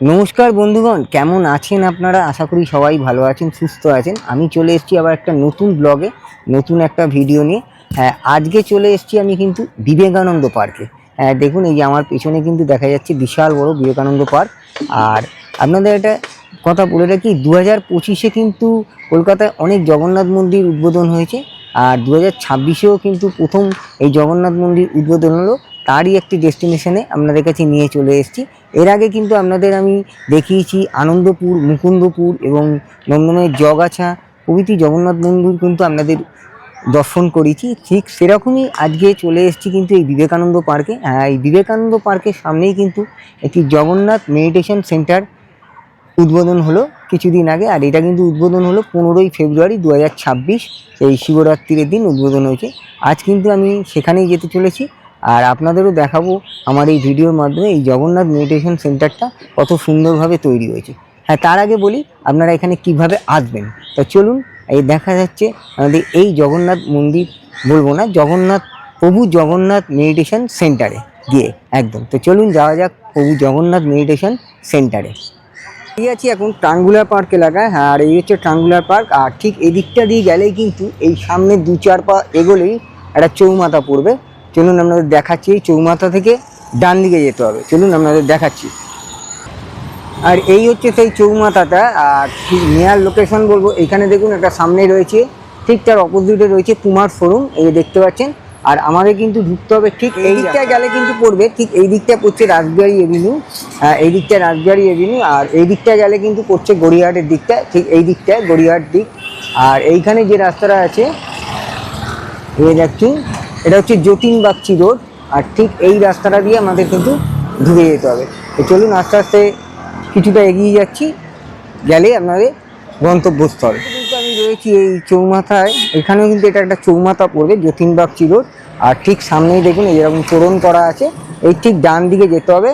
নমস্কার বন্ধুগণ, কেমন আছেন আপনারা? আশা করি সবাই ভালো আছেন, সুস্থ আছেন। আমি চলে এসেছি আবার একটা নতুন ব্লগে, নতুন একটা ভিডিও নিয়ে। হ্যাঁ, আজকে চলে এসেছি আমি কিন্তু বিবেকানন্দ পার্কে। হ্যাঁ, দেখুন এই যে আমার পেছনে কিন্তু দেখা যাচ্ছে বিশাল বড় বিবেকানন্দ পার্ক। আর আপনাদের একটা কথা বলে রাখি, 2025-এ কিন্তু কলকাতায় অনেক জগন্নাথ মন্দির উদ্বোধন হয়েছে। আর 2026-এও কিন্তু প্রথম এই জগন্নাথ মন্দির উদ্বোধন হলো। তারই একটি ডেস্টিনেশনে আপনাদের কাছে নিয়ে চলে এসেছি। এর আগে কিন্তু আপনাদের আমি দেখিয়েছি আনন্দপুর, মুকুন্দপুর এবং দমদমের জগাছা প্রভৃতি জগন্নাথ মন্দির কিন্তু আপনাদের দর্শন করেছি। ঠিক সেরকমই আজকে চলে এসেছি কিন্তু এই বিবেকানন্দ পার্কে। এই বিবেকানন্দ পার্কের সামনেই কিন্তু একটি জগন্নাথ মেডিটেশন সেন্টার উদ্বোধন হলো কিছুদিন আগে। আর এটা কিন্তু উদ্বোধন হলো 15ই ফেব্রুয়ারি 2026, এই শিবরাত্রির দিন উদ্বোধন হয়েছে। আজ কিন্তু আমি সেখানেই যেতে চলেছি, আর আপনাদেরও দেখাবো আমার এই ভিডিওর মাধ্যমে এই জগন্নাথ মেডিটেশন সেন্টারটা কত সুন্দরভাবে তৈরি হয়েছে। হ্যাঁ, তার আগে বলি আপনারা এখানে কিভাবে আসবেন। তা চলুন, এই দেখা যাচ্ছে আমাদের এই জগন্নাথ মন্দির, বলবো না, জগন্নাথ প্রভু জগন্নাথ মেডিটেশন সেন্টারে গিয়ে একদম। তো চলুন যাওয়া যাক প্রভু জগন্নাথ মেডিটেশন সেন্টারে। এই আছি এখন ট্রাঙ্গুলার পার্ক এলাকায়। হ্যাঁ, আর এই হচ্ছে ট্রাঙ্গুলার পার্ক। আর ঠিক এদিকটা দিয়ে গেলেই কিন্তু এই সামনে 2-4 পা এগোলেই একটা চৌমাথা পড়বে। চলুন আপনাদের দেখাচ্ছি, এই চৌমাথা থেকে ডান দিকে যেতে হবে। চলুন আপনাদের দেখাচ্ছি। আর এই হচ্ছে সেই চৌমাথাটা। আর ঠিক নিয়ার লোকেশন বলবো, এখানে দেখুন একটা সামনে রয়েছে, ঠিক তার অপোজিটে রয়েছে পুমার শোরুম, এই দেখতে পাচ্ছেন। আর আমাদের কিন্তু ঢুকতে হবে ঠিক এই দিকটায় গেলে কিন্তু পড়বে, ঠিক এই দিকটা পড়ছে রাসবিহারী এভিনিউ। এই দিকটা রাসবিহারী এভিনিউ, আর এই দিকটা গেলে কিন্তু পড়ছে গড়িয়াহাটের দিকটা, ঠিক এই দিকটায় গড়িয়াহাট দিক। আর এইখানে যে রাস্তাটা আছে এই দেখছি, এটা হচ্ছে যতীনবাগচি রোড। আর ঠিক এই রাস্তাটা দিয়ে আমাদের কিন্তু ঢুকে যেতে হবে। তো চলুন আস্তে আস্তে কিছুটা এগিয়ে যাচ্ছি, গেলে আপনাদের গন্তব্যস্থল। কিন্তু আমি রয়েছি এই চৌমাথায়, এখানেও কিন্তু এটা একটা চৌমাথা পড়বে, যতীনবাগচি রোড। আর ঠিক সামনেই দেখুন এরকম তোরণ করা আছে, এই ঠিক ডান দিকে যেতে হবে।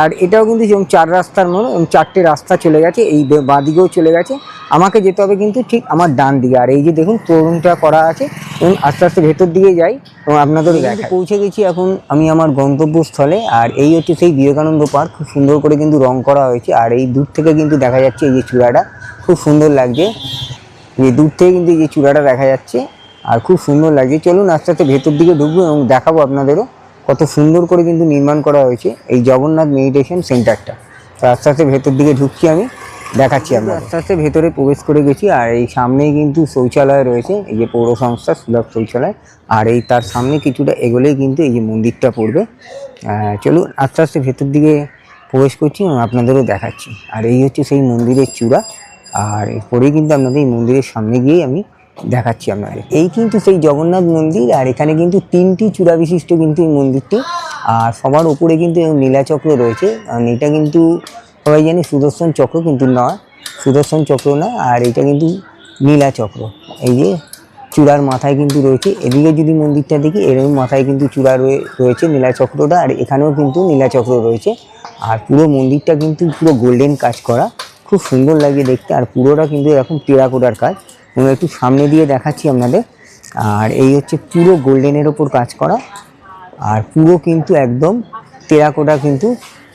আর এটাও কিন্তু যেমন 4 রাস্তার মোড়, এবং 4টে রাস্তা চলে গেছে, এই বাঁ দিকেও চলে গেছে। আমাকে যেতে হবে কিন্তু ঠিক আমার ডান দিকে। আর এই যে দেখুন তোরণটা করা আছে, এবং আস্তে আস্তে ভেতর দিকে যাই এবং আপনাদেরও দেখাই। পৌঁছে গেছি এখন আমি আমার গন্তব্যস্থলে। আর এই হচ্ছে সেই বিবেকানন্দ পার্ক, খুব সুন্দর করে কিন্তু রং করা হয়েছে। আর এই দূর থেকে কিন্তু দেখা যাচ্ছে এই যে চূড়াটা খুব সুন্দর লাগছে, এই দূর থেকে কিন্তু এই যে চূড়াটা দেখা যাচ্ছে, আর খুব সুন্দর লাগছে। চলুন আস্তে আস্তে ভেতর দিকে ঢুকবো এবং দেখাবো আপনাদেরও কত সুন্দর করে কিন্তু নির্মাণ করা হয়েছে এই জগন্নাথ মেডিটেশন সেন্টারটা। তো আস্তে আস্তে ভেতর দিকে ঢুকছি, আমি দেখাচ্ছি আপনাদের। আস্তে আস্তে ভেতরে প্রবেশ করে গেছি। আর এই সামনেই কিন্তু শৌচালয় রয়েছে, এই যে পৌর সংস্থা সুলভ শৌচালয়। আর এই তার সামনে কিছুটা এগোলেই কিন্তু এই যে মন্দিরটা পড়বে। চলুন আস্তে আস্তে ভেতর দিকে প্রবেশ করছি এবং আপনাদেরও দেখাচ্ছি। আর এই হচ্ছে সেই মন্দিরের চূড়া। আর এরপরেই কিন্তু আপনাদের এই মন্দিরের সামনে গিয়েই আমি দেখাচ্ছি আপনাদের। এই কিন্তু সেই জগন্নাথ মন্দির। আর এখানে কিন্তু 3টি চূড়া বিশিষ্ট কিন্তু এই মন্দিরটি। আর সবার উপরে কিন্তু নীলাচক্র রয়েছে। আর এটা কিন্তু সবাই জানি সুদর্শন চক্র, কিন্তু নয়, সুদর্শন চক্র না। আর এটা কিন্তু নীলাচক্র, এই যে চূড়ার মাথায় কিন্তু রয়েছে। এদিকে যদি মন্দিরটা দেখি, এরকম মাথায় কিন্তু চূড়া রয়েছে নীলাচক্রটা। আর এখানেও কিন্তু নীলাচক্র রয়েছে। আর পুরো মন্দিরটা কিন্তু পুরো গোল্ডেন কাজ করা, খুব সুন্দর লাগে দেখতে। আর পুরোটা কিন্তু এরকম টেরাকোটার কাজ, এবং একটু সামনে দিয়ে দেখাচ্ছি আপনাদের। আর এই হচ্ছে পুরো গোল্ডেনের ওপর কাজ করা, আর পুরো কিন্তু একদম টেরাকোটা কিন্তু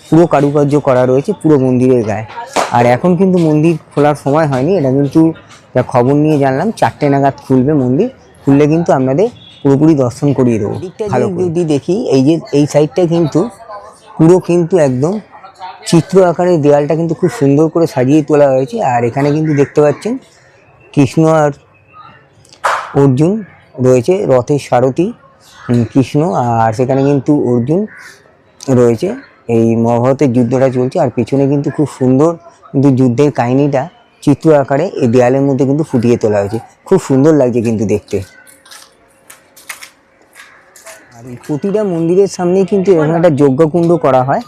পুরো কারুকার্য করা রয়েছে পুরো মন্দিরের গায়ে। আর এখন কিন্তু মন্দির খোলার সময় হয়নি, এটা কিন্তু যা খবর নিয়ে জানলাম 4টে নাগাদ খুলবে মন্দির। খুললে কিন্তু আপনাদের পুরোপুরি দর্শন করিয়ে দেবো। ভালো যদি দেখি, এই যে এই সাইডটা কিন্তু পুরো কিন্তু একদম চিত্র আকারে দেয়ালটা কিন্তু খুব সুন্দর করে সাজিয়ে তোলা হয়েছে। আর এখানে কিন্তু দেখতে পাচ্ছেন কৃষ্ণ আর অর্জুন রয়েছে, রথের সারথি কৃষ্ণ, আর সেখানে কিন্তু অর্জুন রয়েছে। এই মহাভারতের যুদ্ধটা চলছে, আর পেছনে কিন্তু খুব সুন্দর কিন্তু যুদ্ধের কাহিনীটা চিত্র আকারে এই দেয়ালের মধ্যে কিন্তু ফুটিয়ে তোলা হয়েছে, খুব সুন্দর লাগছে কিন্তু দেখতে। আর প্রতিটা মন্দিরের সামনেই কিন্তু এখানে একটা যজ্ঞকুণ্ড করা হয়।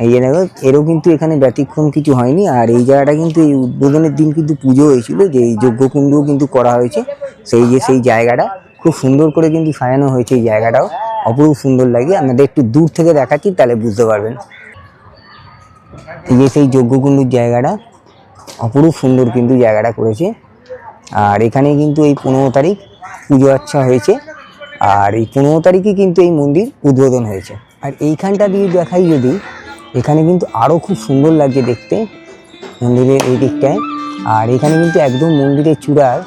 এই যে দেখো, এরও কিন্তু এখানে ব্যতিক্রম কিছু হয়নি। আর এই জায়গাটা কিন্তু এই উদ্বোধনের দিন কিন্তু পুজো হয়েছিল, যে এই যজ্ঞকুণ্ডও কিন্তু করা হয়েছে। সেই জায়গাটা খুব সুন্দর করে কিন্তু সাজানো হয়েছে, এই জায়গাটাও অপরূপ সুন্দর লাগে। আপনাদের একটু দূর থেকে দেখাচ্ছি, তাহলে বুঝতে পারবেন। এই যে সেই যজ্ঞকুণ্ডের জায়গাটা অপরূপ সুন্দর কিন্তু জায়গাটা করেছে। আর এখানে কিন্তু এই 15 তারিখ পুজো আচ্ছা হয়েছে। আর এই 15 তারিখে কিন্তু এই মন্দির উদ্বোধন হয়েছে। আর এইখানটা দিয়ে দেখাই যদি, এখানে কিন্তু আরও খুব সুন্দর লাগছে দেখতে মন্দিরের এই দিকটায়। আর এখানে কিন্তু একদম মন্দিরের চূড়ার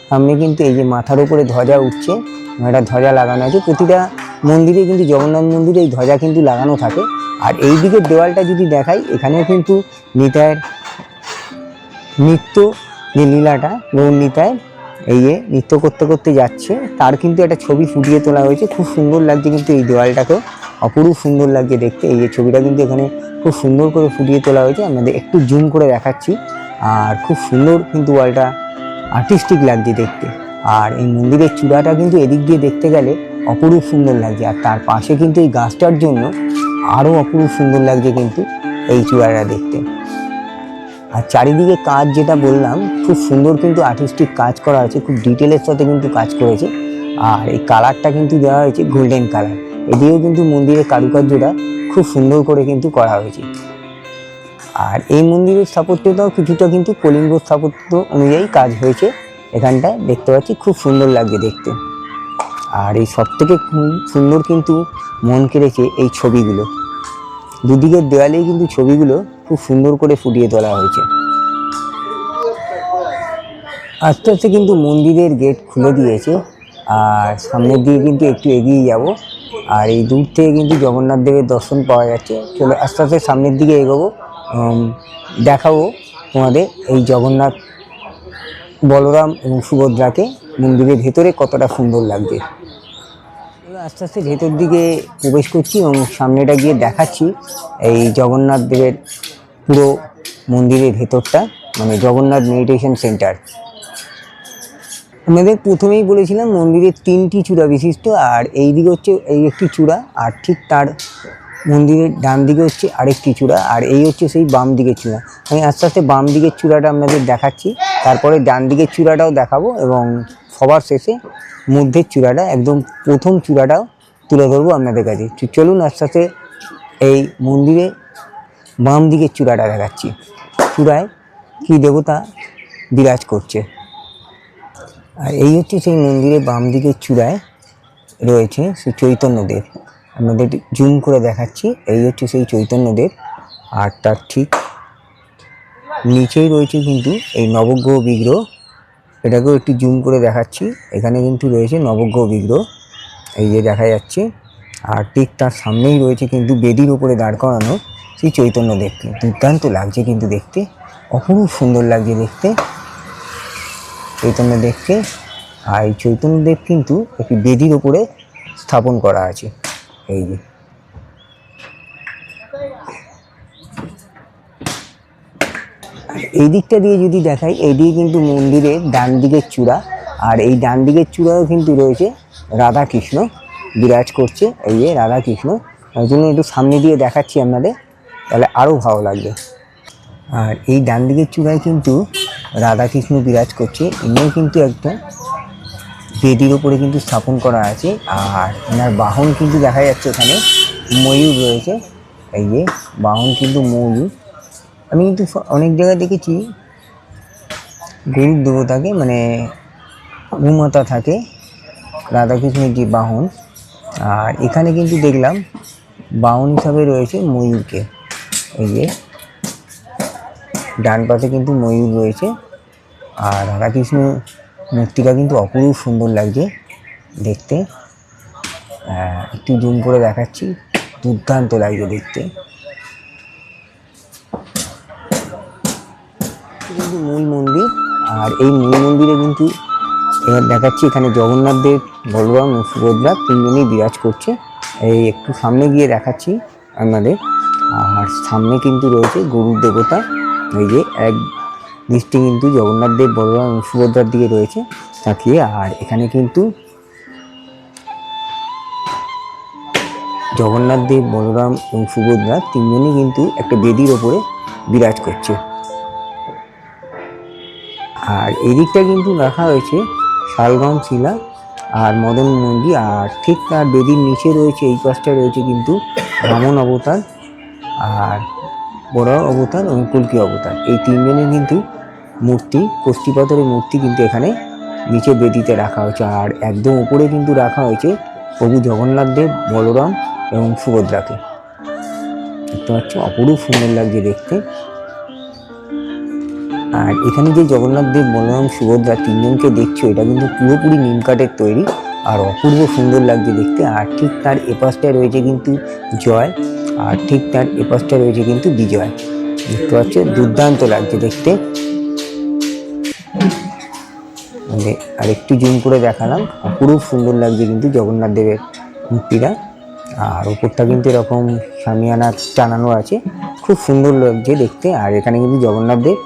সামনে কিন্তু এই যে মাথার উপরে ধ্বজা উঠছে, একটা ধ্বজা লাগানো আছে। প্রতিটা মন্দিরে কিন্তু জগন্নাথ মন্দিরে এই ধ্বজা কিন্তু লাগানো থাকে। আর এই দিকের দেওয়ালটা যদি দেখাই, এখানেও কিন্তু নিতাইয়ের নৃত্য যে লীলাটা, গৌর নিতাই এই যে নৃত্য করতে করতে যাচ্ছে, তার কিন্তু একটা ছবি ফুটিয়ে তোলা হয়েছে। খুব সুন্দর লাগছে কিন্তু এই দেওয়ালটাকেও, অপরূপ সুন্দর লাগছে দেখতে। এই যে ছবিটা কিন্তু এখানে খুব সুন্দর করে ফুটিয়ে তোলা হয়েছে, আমাদের একটু জুম করে দেখাচ্ছি। আর খুব সুন্দর কিন্তু ওয়ালটা আর্টিস্টিক লাগছে দেখতে। আর এই মন্দিরের চূড়াটা কিন্তু এদিক দিয়ে দেখতে গেলে অপরূপ সুন্দর লাগছে, আর তার পাশে কিন্তু এই গাছটার জন্য আরও অপরূপ সুন্দর লাগছে কিন্তু এই চূড়াটা দেখতে। আর চারিদিকে কাজ যেটা বললাম, খুব সুন্দর কিন্তু আর্টিস্টিক কাজ করা হয়েছে, খুব ডিটেলের সাথে কিন্তু কাজ করেছে। আর এই কালারটা কিন্তু দেওয়া হয়েছে গোল্ডেন কালার। এদিকেও কিন্তু মন্দিরের কারুকার্যটা খুব সুন্দর করে কিন্তু করা হয়েছে। আর এই মন্দিরের স্থাপত্যটাও কিছুটা কিন্তু কলিঙ্গ স্থাপত্য অনুযায়ী কাজ হয়েছে এখানটায়, দেখতে পাচ্ছি খুব সুন্দর লাগছে দেখতে। আর এই সব থেকে সুন্দর কিন্তু মন কেড়েছে এই ছবিগুলো, দুদিকের দেওয়ালেই কিন্তু ছবিগুলো খুব সুন্দর করে ফুটিয়ে তোলা হয়েছে। আস্তে আস্তে কিন্তু মন্দিরের গেট খুলে দিয়েছে, আর সামনের দিকে কিন্তু একটু এগিয়ে যাব। আর এই দূর থেকে কিন্তু জগন্নাথ দেবের দর্শন পাওয়া যাচ্ছে। চলে আস্তে আস্তে সামনের দিকে এগোবো, দেখাবো তোমাদের এই জগন্নাথ, বলরাম এবং সুভদ্রাকে মন্দিরের ভেতরে কতটা সুন্দর লাগছে। আস্তে আস্তে ভেতর দিকে প্রবেশ করছি এবং সামনেটা গিয়ে দেখাচ্ছি এই জগন্নাথ দেবের পুরো মন্দিরের ভেতরটা, মানে জগন্নাথ মেডিটেশন সেন্টার। আমাদের প্রথমেই বলেছিলাম মন্দিরের 3টি চূড়া বিশিষ্ট, আর এই দিকে হচ্ছে এই একটি চূড়া, আর ঠিক তার মন্দিরের ডান দিকে হচ্ছে আরেকটি চূড়া, আর এই হচ্ছে সেই বাম দিকের চূড়া। আমি আস্তে আস্তে বাম দিকের চূড়াটা আপনাদের দেখাচ্ছি, তারপরে ডান দিকের চূড়াটাও দেখাবো, এবং সবার শেষে মধ্যের চূড়াটা, একদম প্রথম চূড়াটাও তুলে ধরবো আপনাদের কাছে। চলুন আস্তে আস্তে এই মন্দিরে বাম দিকের চূড়াটা দেখাচ্ছি। চূড়ায় কী দেবতা বিরাজ করছে। আর এই হচ্ছে সেই মন্দিরের বাম দিকের চূড়ায় রয়েছে সেই চৈতন্যদেব। আপনাদের জুম করে দেখাচ্ছি, এই হচ্ছে সেই চৈতন্যদেব। আর তার ঠিক নিচেই রয়েছে কিন্তু এই নবগ্রহ বিগ্রহ, এটাকেও একটু জুম করে দেখাচ্ছি। এখানে কিন্তু রয়েছে নবগ্রহ বিগ্রহ, এই যে দেখা যাচ্ছে। আর ঠিক তার সামনেই রয়েছে কিন্তু বেদির ওপরে দাঁড় করানো সেই চৈতন্যদেবকে। দুর্দান্ত লাগছে কিন্তু দেখতে, অপরূপ সুন্দর লাগছে দেখতে চৈতন্যদেবকে। আর এই চৈতন্যদেব কিন্তু একটি বেদির ওপরে স্থাপন করা আছে, এই যে। এই দিকটা দিয়ে যদি দেখাই, এই দিকে কিন্তু মন্দিরের ডান দিকের চূড়া, আর এই ডান দিকের চূড়াও কিন্তু রয়েছে রাধাকৃষ্ণ বিরাজ করছে, এই যে রাধাকৃষ্ণ। তার জন্য একটু সামনে দিয়ে দেখাচ্ছি আপনাদের, তাহলে আরও ভালো লাগবে। আর এই ডান দিকের চূড়ায় কিন্তু রাধাকৃষ্ণ বিরাজ করছে, ইনিও কিন্তু একটা বেদির ওপরে কিন্তু স্থাপন করা আছে। আর এনার বাহন কিন্তু দেখা যাচ্ছে এখানে ময়ূর রয়েছে, এই যে বাহন কিন্তু ময়ূর। আমি কিন্তু অনেক জায়গায় দেখেছি গরুর দেবতাকে, মানে গোমাতা থাকে রাধাকৃষ্ণের যে বাহন, আর এখানে কিন্তু দেখলাম বাহন হিসাবে রয়েছে ময়ূরকে। এই যে ডান পাশে কিন্তু ময়ূর রয়েছে। আর রাধাকৃষ্ণ মূর্তিটা কিন্তু অপরূপ সুন্দর লাগছে দেখতে, একটু জুম করে দেখাচ্ছি, দুর্দান্ত লাগছে দেখতে। কিন্তু মূল মন্দির, আর এই মূল মন্দিরে কিন্তু এবার দেখাচ্ছি এখানে জগন্নাথ দেব, বলরাম ও সুভদ্রা তিনজনেই বিরাজ করছে। এই একটু সামনে গিয়ে দেখাচ্ছি আপনাদের। আর সামনে কিন্তু রয়েছে গরুর দেবতা, এই যে এক দৃষ্টি কিন্তু জগন্নাথ দেব, বলরাম এবং সুভদ্রার দিকে রয়েছে তাকিয়ে। আর এখানে কিন্তু জগন্নাথ দেব, বলরাম এবং সুভদ্রা তিনজনই কিন্তু একটা বেদির ওপরে বিরাজ করছে। আর এদিকটা কিন্তু রাখা হয়েছে শালগ্রাম শিলা আর মদন মন্দির। আর ঠিক তার বেদির নিচে রয়েছে, এই পাশটা রয়েছে কিন্তু বামন অবতার, আর বড় অবতার এবং কল্কি অবতার। এই তিনজনের কিন্তু মূর্তি, কষ্টি পাথরের মূর্তি কিন্তু এখানে নিচে বেদিতে রাখা হয়েছে। আর একদম উপরে কিন্তু রাখা হয়েছে প্রভু জগন্নাথ দেব, বলরাম এবং সুভদ্রাকে। দেখতে পাচ্ছ অপরূপ সুন্দর লাগছে দেখতে। আর এখানে যে জগন্নাথ দেব, বলরাম, সুভদ্রা তিনজনকে দেখছো, এটা কিন্তু পুরোপুরি নিম কাঠের তৈরি আর অপূর্ব সুন্দর লাগছে দেখতে। আর ঠিক তার এপাশটায় রয়েছে কিন্তু জয়, আর ঠিক তার এপাশটায় রয়েছে কিন্তু বিজয়। দেখতে পাচ্ছ দুর্দান্ত লাগছে দেখতে। আর একটু জুম করে দেখালাম, অপরূপ সুন্দর লাগছে কিন্তু জগন্নাথ দেবের মূর্তিটা। আর ওপরটা কিন্তু এরকম শামিয়ানা টানানো আছে, খুব সুন্দর লাগছে দেখতে। আর এখানে কিন্তু জগন্নাথ দেব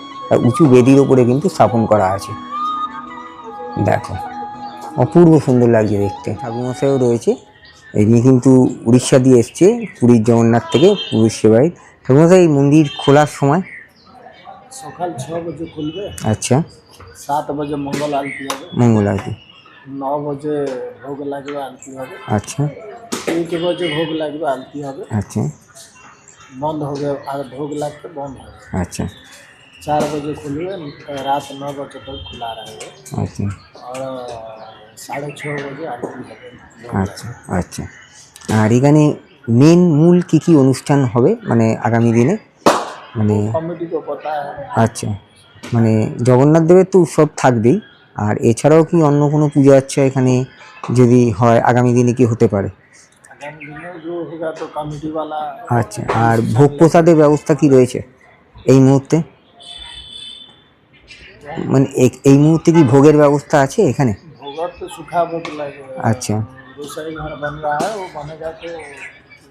উঁচু বেদির ওপরে কিন্তু স্থাপন করা আছে, দেখো অপূর্ব সুন্দর লাগছে দেখতে। ঠাকুরমশাইও রয়েছে, এমনি কিন্তু উড়িষ্যা দিয়ে এসছে, পুরীর জগন্নাথ থেকে পুরীর সেবাই। ঠাকুরমশাই এই মন্দির খোলার সময় সকাল 6 बजे खुलবে। আচ্ছা, 7 बजे मंगल आरती হবে। মঙ্গল আরতি। 9 बजे ভোগ লাগবে, আরতি হবে। আচ্ছা 1 बजे ভোগ লাগবে, আরতি হবে। আচ্ছা বন্ধ হবে, আর ভোগ লাগতে বন্ধ হবে। আচ্ছা 4 बजे खुलবে, रात 9 बजे तक खुला रहेगा। আচ্ছা और 6:30 बजे आरती হবে। আচ্ছা আচ্ছা। আর এখানে মেন মূল কি কি অনুষ্ঠান হবে মানে আগামী দিনে, মানে কমিটি को पता है। আচ্ছা, মানে জগন্নাথ দেবের তো উৎসব থাকবেই, আর এছাড়াও কি অন্য কোনো পূজা আচ্ছা এখানে যদি হয় আগামী দিনে কি হতে পারে? आगामी दिन में जो होगा तो कमिटी वाला। আচ্ছা, আর ভোগ প্রসাদের ব্যবস্থা কি রয়েছে এই মুহূর্তে? মানে এই মুহূর্তে কি ভোগের ব্যবস্থা আছে এখানে? भोग तो सूखा भोग लगेगा। আচ্ছা रसोई घर बन रहा है, वो बनेगा तो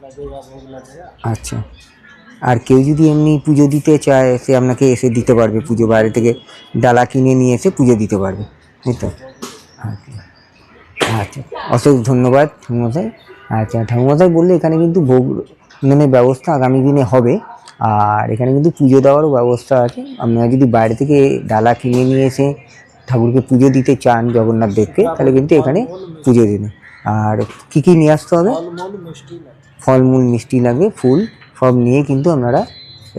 लगेगा, भोग लगेगा। আচ্ছা। আর কেউ যদি এমনি পুজো দিতে চায় সে আপনাকে এসে দিতে পারবে, পুজো বাইরে থেকে ডালা কিনে নিয়ে এসে পুজো দিতে পারবে, তাই তো? আচ্ছা আচ্ছা, অশেষ ধন্যবাদ ঠাকুরমশাই। আচ্ছা ঠাকুরমশাই বললে এখানে কিন্তু ভোগ মানে ব্যবস্থা আগামী দিনে হবে, আর এখানে কিন্তু পুজো দেওয়ারও ব্যবস্থা আছে। আপনারা যদি বাইরে থেকে ডালা কিনে নিয়ে এসে ঠাকুরকে পুজো দিতে চান জগন্নাথ দেবকে, তাহলে কিন্তু এখানে পুজো দিন। আর কী কী নিয়ে আসতে হবে? फल मूल मिष्टी लगेगा। ফলমূল, মিষ্টি লাগবে, ফুল সব নিয়ে কিন্তু আপনারা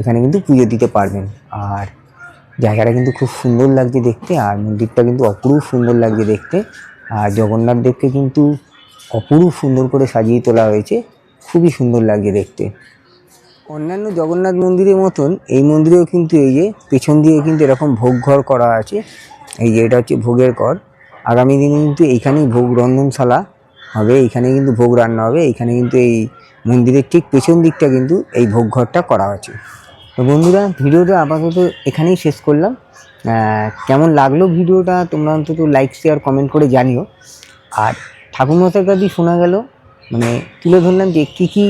এখানে কিন্তু পুজো দিতে পারবেন। আর জায়গাটা কিন্তু খুব সুন্দর লাগছে দেখতে, আর মন্দিরটা কিন্তু অপরূপ সুন্দর লাগছে দেখতে। আর জগন্নাথ দেবকে কিন্তু অপরূপ সুন্দর করে সাজিয়ে তোলা হয়েছে, খুবই সুন্দর লাগছে দেখতে। অন্যান্য জগন্নাথ মন্দিরের মতন এই মন্দিরেও কিন্তু এই যে পেছন দিয়ে কিন্তু এরকম ভোগ ঘর করা আছে। এই যে এটা হচ্ছে ভোগের ঘর। আগামী দিনে কিন্তু এইখানেই ভোগ রন্ধনশালা হবে, এইখানে কিন্তু ভোগ রান্না হবে। এইখানে কিন্তু এই মন্দিরের ঠিক পেছন দিকটা কিন্তু এই ভোগ ঘরটা করা আছে। তো বন্ধুরা, ভিডিওটা আপাতত এখানেই শেষ করলাম। কেমন লাগলো ভিডিওটা তোমরা অন্তত লাইক, শেয়ার, কমেন্ট করে জানিও। আর ঠাকুরমশাইর কাছে শোনা গেল, মানে তুলে ধরলাম যে কী কী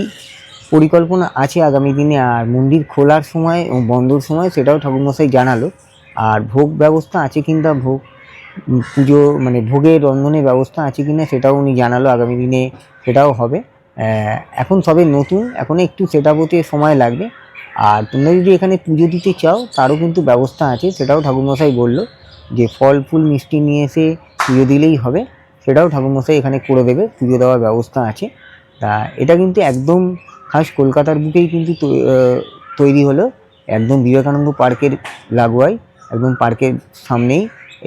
পরিকল্পনা আছে আগামী দিনে, আর মন্দির খোলার সময় ও বন্ধর সময় সেটাও ঠাকুরমশাই জানালো। আর ভোগ ব্যবস্থা আছে কিংবা ভোগ পুজো মানে ভোগের রন্ধনের ব্যবস্থা আছে কিনা সেটাও উনি জানালো, আগামী দিনে সেটাও হবে। এখন সবে নতুন, এখন একটু সেটা হতে সময় লাগবে। আর তোমরা যদি এখানে পুজো দিতে চাও তারও কিন্তু ব্যবস্থা আছে, সেটাও ঠাকুরমশাই বললো যে ফল ফুল মিষ্টি নিয়ে এসে পুজো দিলেই হবে, সেটাও ঠাকুরমশাই এখানে করে দেবে, পুজো দেওয়ার ব্যবস্থা আছে। তা এটা কিন্তু একদম খাস কলকাতার বুকেই কিন্তু তৈরি হলো, একদম বিবেকানন্দ পার্কের লাগোয়ায়, একদম পার্কের সামনেই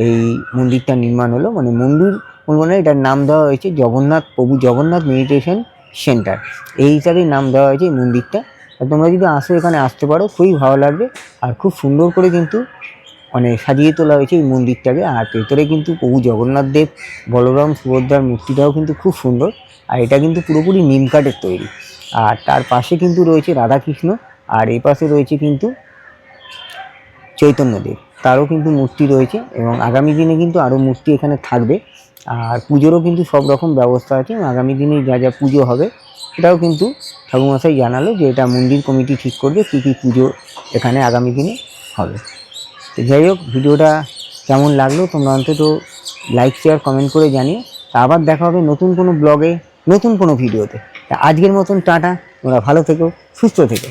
এই মন্দিরটা নির্মাণ হলো। মানে মন্দির বলবো না, এটার নাম দেওয়া হয়েছে জগন্নাথ, প্রভু জগন্নাথ মেডিটেশন সেন্টার, এই হিসাবেই নাম দেওয়া হয়েছে এই মন্দিরটা। আর তোমরা যদি আসো এখানে আসতে পারো, খুবই ভালো লাগবে। আর খুব সুন্দর করে কিন্তু মানে সাজিয়ে তোলা হয়েছে এই মন্দিরটাকে। আর ভেতরে কিন্তু প্রভু জগন্নাথ দেব, বলরাম, সুভদ্রার মূর্তিটাও কিন্তু খুব সুন্দর। আর এটা কিন্তু পুরোপুরি নিম কাঠের তৈরি। আর তার পাশে কিন্তু রয়েছে রাধাকৃষ্ণ, আর এই পাশে রয়েছে কিন্তু চৈতন্যদেব, তারও কিন্তু মূর্তি রয়েছে। এবং আগামী দিনে কিন্তু আরও মূর্তি এখানে থাকবে। আর পুজোরও কিন্তু সব রকম ব্যবস্থা আছে। আগামী দিনে যা যা পুজো হবে সেটাও কিন্তু ঠাকুরমশাই জানালো যে এটা মন্দির কমিটি ঠিক করবে কী কী পুজো এখানে আগামী দিনে হবে। তো যাই হোক, ভিডিওটা কেমন লাগলো তোমরা অন্তত লাইক, শেয়ার, কমেন্ট করে জানিয়ে। তা আবার দেখা হবে নতুন কোনো ব্লগে, নতুন কোনো ভিডিওতে। তা আজকের মতন টাটা, তোমরা ভালো থেকো, সুস্থ থেকো।